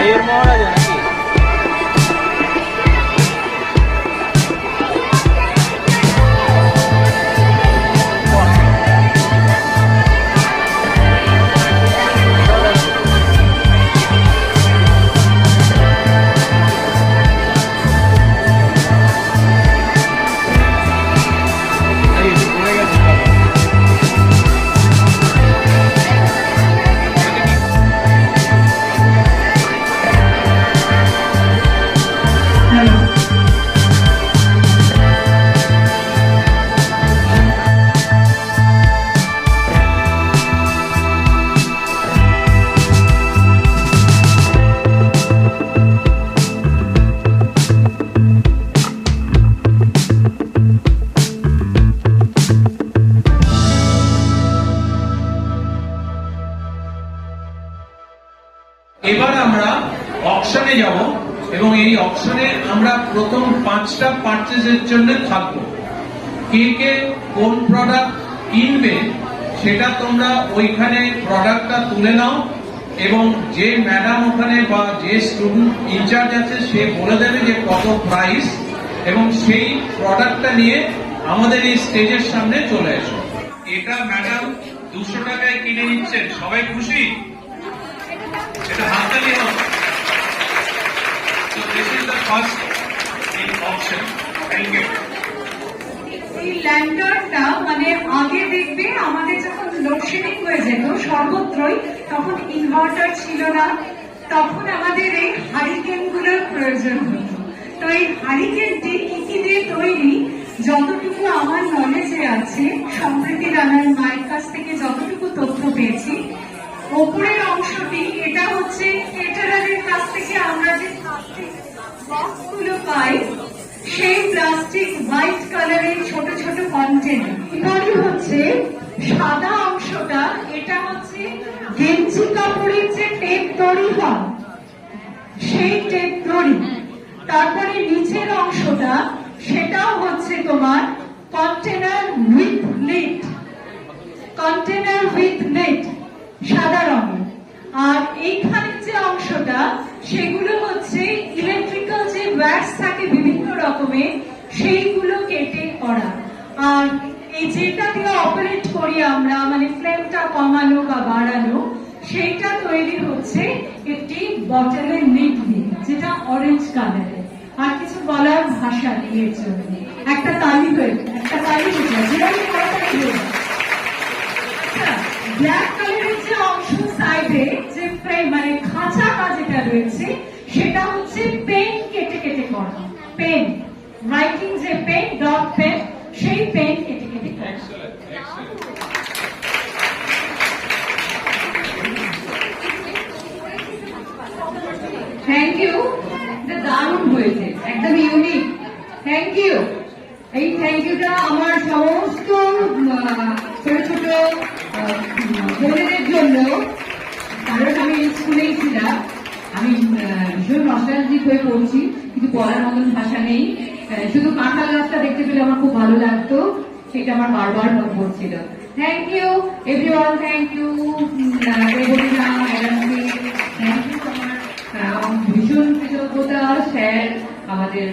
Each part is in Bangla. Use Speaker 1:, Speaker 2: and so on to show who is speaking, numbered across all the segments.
Speaker 1: ভাইয়ের মহারাজা নাকি?
Speaker 2: এবার আমরা অকশনে যাব এবং এই অকশনে আমরা প্রথম 5টা পারচেজের জন্য থাকবো। কে কে কোন প্রোডাক্ট কিনবে সেটা তোমরা ওইখানে প্রোডাক্টটা তুলে নাও এবং যে ম্যাডাম ওখানে বা যে স্টুডেন্ট ইনচার্জ আছে সে বলে দেবে যে কত প্রাইস, এবং সেই প্রোডাক্টটা নিয়ে আমাদের এই স্টেজের সামনে চলে এসো। এটা ম্যাডাম 200 টাকায় কিনে নিচ্ছেন, সবাই খুশি? এটা হাততালি হোক। So this is the first in auction. Thank you.
Speaker 3: এই ল্যান্টার্নটা মানে আগে দেখবে আমাদের যখন লোডশেডিং হয়ে যেত সর্বত্রই, তখন ইনভার্টার ছিল না, তখন আমাদের এই হারিকেন গুলোর প্রয়োজন হতো। তো এই হারিকেনটি কি কি দিয়ে তৈরি, যতটুকু আমার নলেজে আছে, সম্প্রতি রানার মায়ের কাছ থেকে যতটুকু তথ্য পেয়েছি, ওপরের অংশটি এটা হচ্ছে কেটারারের কাছ থেকে আমরা যে প্লাস্টিক বক্সগুলো পাই, সেই প্লাস্টিক হোয়াইট কালারের ছোট ছোট কন্টেনার। এবারে হচ্ছে সাদা অংশটা, এটা হচ্ছে গেঞ্জি কাপড়ের যে টেপ দড়ি হয় সেই টেপ দড়ি। তারপরে নিচের অংশটা সেটাও হচ্ছে তোমার container with net, container with net সাদা রঙের। আর এইখানের যে অংশটা সেগুলো হচ্ছে ইলেকট্রিক্যাল যে ওয়্যার্স থাকে বিভিন্ন রকমের, সেইগুলো কেটে করা। আর এই যেটা দিয়ে অপারেট করি আমরা, মানে ফ্লেমটা কমানো বা বাড়ানো, সেইটা তৈরি হচ্ছে একটি বটলের নিট দিয়ে, যেটা অরেঞ্জ কালারের। আর কিছু বলার ভাষা নেই এর জন্য। একটা তালি হয়েছে, একটা তালি হয়েছে, ব্ল্যাক কালারের যে অংশ সাইডে যে ফ্রেম মানে খাঁচাটা যেটা রয়েছে, সেটা হচ্ছে পেন কেটে কেটে করা। পেন রাইটিং যে পেন, ডট পেন, সেই পেন কেটে কেটে করা। থ্যাংক ইউ, এটা দারুণ হয়েছে, একদম ইউনিক। Thank you. এই থ্যাংক ইউটা আমার সমস্ত ছোট ছোট বোনেদের জন্য, কারণ আমি স্কুলেই ছিলাম। আমি ভীষণ নস্টালজিক হয়ে পড়ছি, কিন্তু বলার মতন ভাষা নেই। শুধু কাঁঠাল গাছটা দেখতে পেলে আমার খুব ভালো লাগতো, সেটা আমার বারবার মনে পড়ছিল। Thank you everyone, thank you Reblina ম্যাডামকে, থ্যাংক ইউ আমার ভীষণ কৃতজ্ঞতা স্যার আমাদের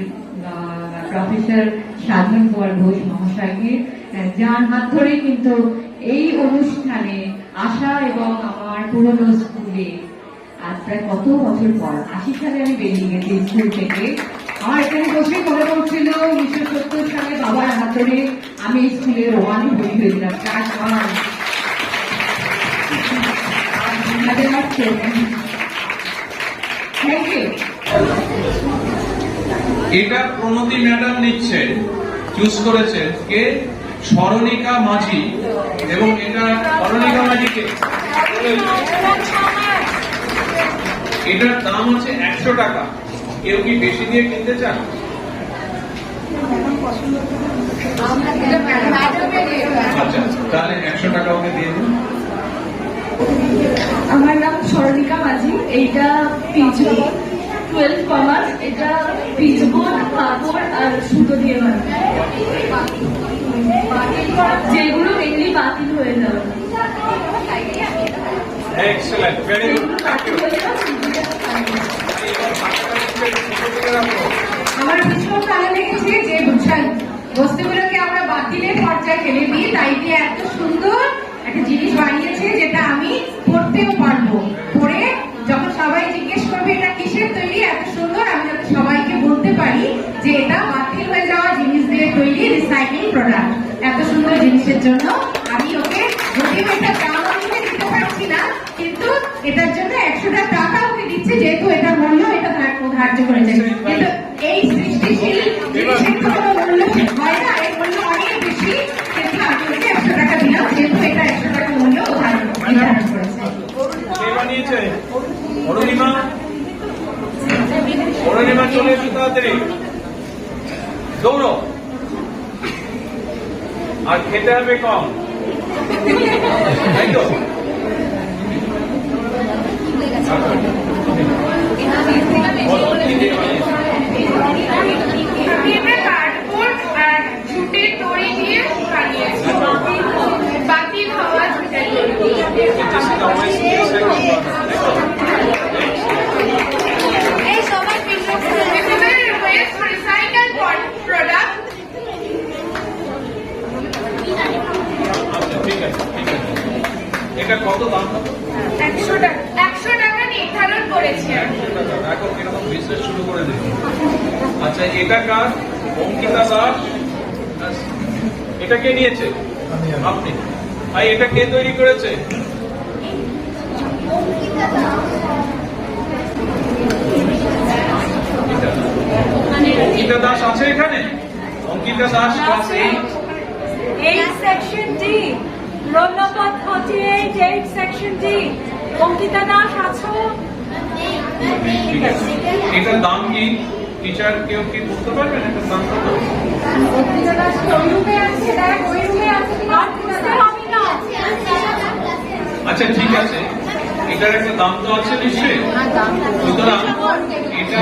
Speaker 3: প্রফেসর সাধন কুমার ঘোষ মহাশয়কে, যার হাত ধরে কিন্তু এই অনুষ্ঠানে আসা এবং আমার পুরনো স্কুলে আজ প্রায় কত বছর পর 80 সালে আমি বেরিয়ে গেছি স্কুল থেকে। আমার এখানে বসে মনে পড়ছিল 1970 সালে বাবার হাত ধরে আমি স্কুলের ওয়ানে ভর্তি হয়েছিলাম, ক্লাস 1। Thank you.
Speaker 2: এটা প্রণতি ম্যাডাম নিচ্ছেন, চুজ করেছেন কে? স্মরণিকা মাঝি। এবং এটা স্মরণিকা মাঝিকে, এটার দাম হচ্ছে 100 টাকা। কেউ কি বেশি দিয়ে কিনতে চান? আচ্ছা, তাহলে 100 টাকা ওকে দিয়ে দিন।
Speaker 3: আমার নাম স্মরণিকা মাঝি। এইটা পিজো 12 কমার্স, এটা পিজবোর্ড কাপড় আর সুতো দিয়ে বানানো, যেগুলো মেনলি বাতিল হয়ে যাবে।
Speaker 2: Excellent, very good. Thank you.
Speaker 3: জন্য আমি ওকে যদিও এটা দাম আমি দিতে পারছি না, কিন্তু এটার জন্য 100টা টাকা ওকে দিচ্ছে, যেহেতু এটা মূল্য এটা ধার্য করেছে। কিন্তু এই সৃষ্টিশীল জিনিসের তো কোনো মূল্য হয় না, এর মূল্য অনেক বেশি, কিন্তু আমি ওকে 100 টাকা দিলাম, যেহেতু এটা 100 টাকা মূল্য নির্ধারণ করেছে।
Speaker 1: কে বানিয়েছে? অরুণিমা, অরুণিমা চলে এসো তাড়াতাড়ি, দৌড়ো। আর খেতে হবে কম, তাই তো? বলো, কি দিয়ে বানিয়েছো?
Speaker 4: আমি এটা কার্ডবোর্ড আর জুটের দড়ি দিয়ে বানিয়েছি। বাতিল হওয়া জুটের দড়ি। এই সবার এখানে ওয়েস্ট রিসাইকেল প্রোডাক্ট।
Speaker 1: আচ্ছা, ঠিক আছে, ঠিক আছে। এটা কত দাম হবে?
Speaker 4: 100 টাকা, 100 টাকা নির্ধারণ করেছি আমি।
Speaker 1: 100 টাকা। দেখো কিরকম বিজনেস শুরু করে দিল। আচ্ছা, এটা কার? অঙ্কিতা দাস। এটা কে নিয়েছে? আপনি। আর এটা কে তৈরি করেছে? এটা। অঙ্কিতা দাস আছে এখানে? Ankita Das class 8।
Speaker 5: 8 section D, roll number 38, 8 section D. Ankita Das আছো?
Speaker 1: ঠিক আছে। এটার দাম কি? টিচার কেউ কি বলতে পারবেন এটার দাম কত?
Speaker 5: অঙ্কিতা দাস ওই রুমে আছে, দেখ ওই রুমে আছে কিনা আর বুঝতে পারি না।
Speaker 1: আচ্ছা, ঠিক আছে। এটার একটা দাম তো আছে নিশ্চয়ই। সুতরাং এটা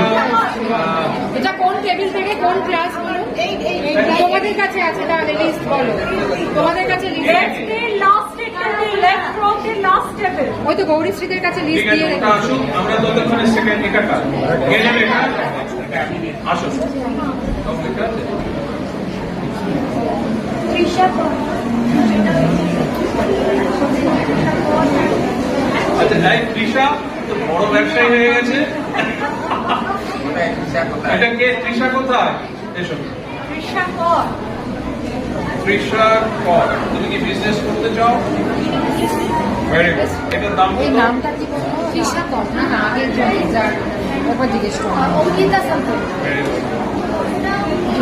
Speaker 6: এটা কোন টেবিল থেকে কোন ক্লাস বলো? তোমাদের কাছে আছে তাহলে লিস্ট বলো, তোমাদের কাছে list
Speaker 5: Left the last table, left from the last table.
Speaker 6: ওই তো গৌরীশ্রীদের কাছে লিস্ট
Speaker 1: ঠিক আছে,
Speaker 6: দিয়ে
Speaker 1: ওটা
Speaker 6: রেখেছি।
Speaker 1: আসুন। আমরা ততক্ষণে সেকেন্ড একাটা কে নেবে? এটা আসুন। সব লেখা আছে? আচ্ছা, এই তৃষা তো বড় ব্যবসায়ী হয়ে গেছে। এটা কে? তৃষা কোথায়? এসো।
Speaker 5: তৃষা কর।
Speaker 1: তৃষার পর তুমি কি বিজনেস করতে চাও? Very good. এটার দাম
Speaker 6: এই
Speaker 1: কত?
Speaker 6: নামটা কি বলবো? তৃষা কর না, না আগের জন্য যার একবার জিজ্ঞেস করো। Ankita something,
Speaker 1: very good.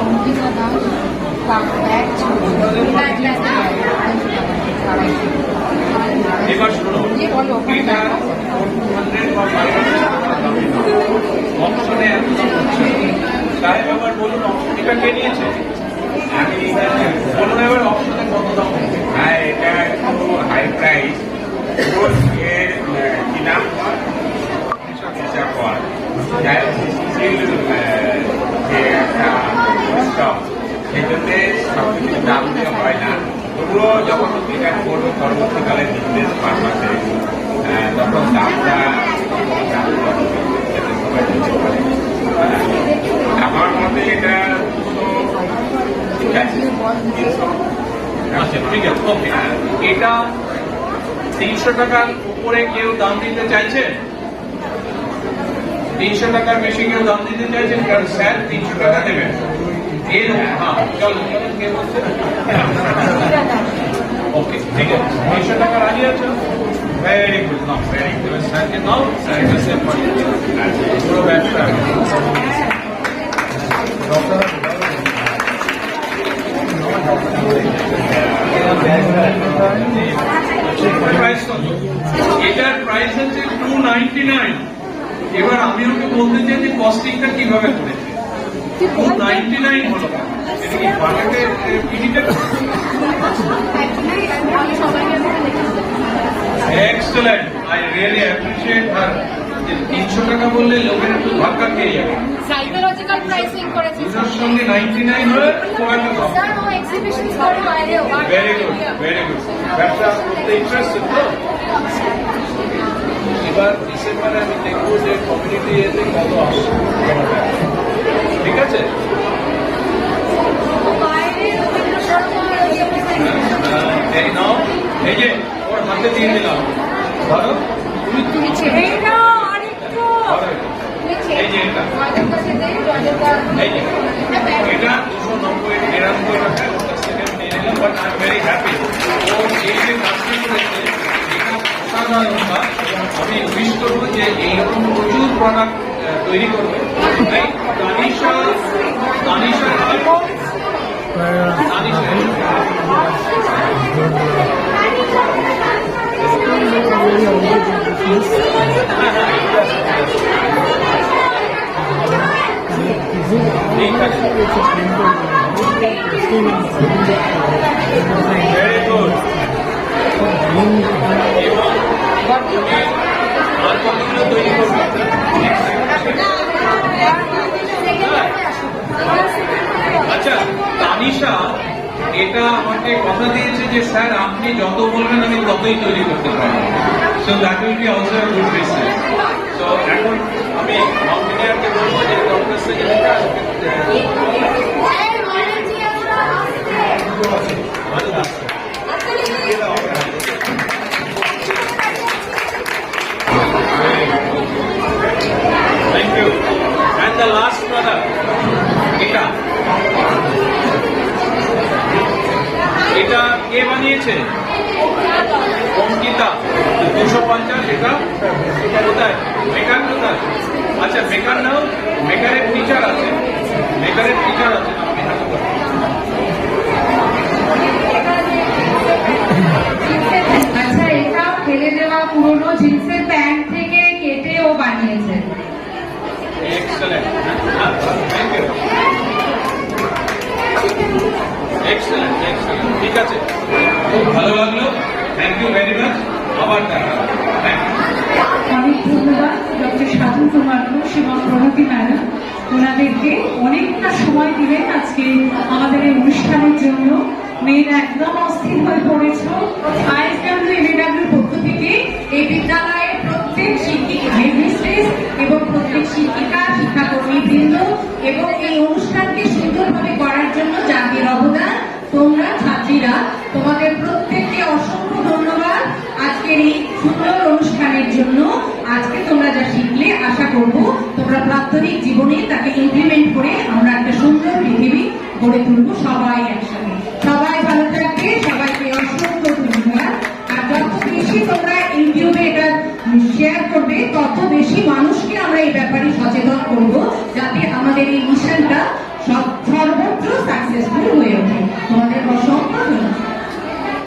Speaker 6: Ankita Das bag
Speaker 1: এবার শোনো,
Speaker 6: কি বলো ওখানে
Speaker 1: এটা
Speaker 6: দেখো।
Speaker 1: 400 বা 500 অপশনে এত দাম হচ্ছে। সাহেব আবার বলুন, এটা কে নিয়েছে? বলুন এবার অপশনে কত দাম হচ্ছে?
Speaker 7: হ্যাঁ, এটা একটু হাই প্রাইস। এর কি নাম? হিসাব কর। যে একটা স্টক, সেই জন্য সব কিছু দাম দিয়ে হয় না। তবুও যখন এটা করবো পরবর্তীকালে বিজনেস পারপাসে, তখন দামটা সবাই দিতে পারে। আমার মতে এটা 200 ঠিক আছে, 300।
Speaker 1: আচ্ছা, ঠিক আছে, ওকে। এটা 300 টাকার উপরে কেউ দাম দিতে চাইছে? 300 টাকার বেশি কেউ দাম দিতে চাইছেন? কারণ স্যার 300 টাকা দেবেন। এর হ্যাঁ, চলো কে বলছে? ওকে, ঠিক আছে। 300 টাকা রাজি আছো? ভেরি গুড, নাও ভেরি গুড। স্যারকে নাও, স্যারের কাছে পুরো ব্যবসা। প্রাইস কত? এটার প্রাইস হচ্ছে 299। এবার আমি ওকে বলতে চাই যে কস্টিংটা কিভাবে করেছে। 299 হলো। এটা কি বাজেটে indicate? Excellent, I really appreciate her. 300 টাকা বললে লোকের একটু ধাক্কা খেয়ে যাবে।
Speaker 6: সাইকোলজিক্যাল প্রাইসিং করেছি
Speaker 1: দুটোর সঙ্গে 99 হলে খুব একটা কম।
Speaker 6: স্যার, ও এক্সিবিশন করে বাইরেও।
Speaker 1: Very good, very good. ব্যবসা করতে ইন্টারেস্টেড তো? এবার ডিসেম্বরে আমি দেখবো যে কমিউনিটি এতে কত আসছে। ঠিক আছে? এই নাও, এই যে ওর হাতে দিয়ে দিলাম, ধরো।
Speaker 6: তুমি
Speaker 5: এই না আরেকটু।
Speaker 1: ধরো এটা। এই যে এটা, এই যে এটা 290 93 টাকা ওর কাছ থেকে নিয়ে নিলাম, but I am very happy. Product তৈরি করবে। তাই তানিশা ঠিক আছে, ভেরি গুড। এবং আর কতগুলো তৈরি করবে? আচ্ছা, তানিশা এটা আমাকে কথা দিয়েছে যে স্যার আপনি যত বলবেন আমি ততই তৈরি করতে পারবো। So that will be also a good business. So এখন আমি ইঞ্জিনিয়ারকে বলবো যে ডক্টর সেজেলিকা thank you. And the last product এটা কে বানিয়েছে? অঙ্কিতা। 250। এটা কোথায়? মেকার কোথায়? আচ্ছা, মেকার নাও। মেকারের টিচার আছে, আপনি হাতে করুন।
Speaker 6: আচ্ছা, এটা ফেলে দেওয়া পুরোনো জিন্সের প্যান্ট থেকে কেটে ও বানিয়েছে।
Speaker 1: Excellent, thank you. এক্সেলেন্ট, ঠিক আছে, খুব ভালো লাগলো। Thank you very much. আবার দেখা হবে। Thank you.
Speaker 3: অনেক ধন্যবাদ ডক্টর সাধু কুমার ঘোষ এবং প্রভাতী ম্যাডাম, ওনাদেরকে অনেকটা সময় দিলেন আজকে আমাদের এই অনুষ্ঠানের জন্য। মেয়েরা একদম অস্থির হয়ে পড়েছ। ISW পক্ষ থেকে এই বিদ্যালয়ের প্রত্যেক শিক্ষিক হেডমিস্ট্রেস এবং প্রত্যেক শিক্ষিকা, শিক্ষাকর্মী বৃন্দ এবং এই অনুষ্ঠানকে সুন্দরভাবে করার জন্য যাদের অবদান, তোমরা ছাত্রীরা, তোমাদের প্রত্যেককে অসংখ্য ধন্যবাদ আজকের এই সুন্দর অনুষ্ঠানের জন্য। আজকে তোমরা যা শিখলে আশা করব তোমরা প্রাত্যহিক জীবনে তাকে ইমপ্লিমেন্ট করে আমরা একটা সুন্দর পৃথিবী গড়ে তুলবো সবাই একসাথে। সবাই ভালো থাকবে, সবাইকে অসংখ্য ধন্যবাদ। আর যত বেশি তোমরা ইউটিউবে এটা শেয়ার করবে তত বেশি মানুষকে আমরা এই ব্যাপারে সচেতন করব, যাতে আমাদের এই মিশনটা সর্বত্র সাকসেসফুল হয়ে ওঠে। তোমাদের অসংখ্য ধন্যবাদ।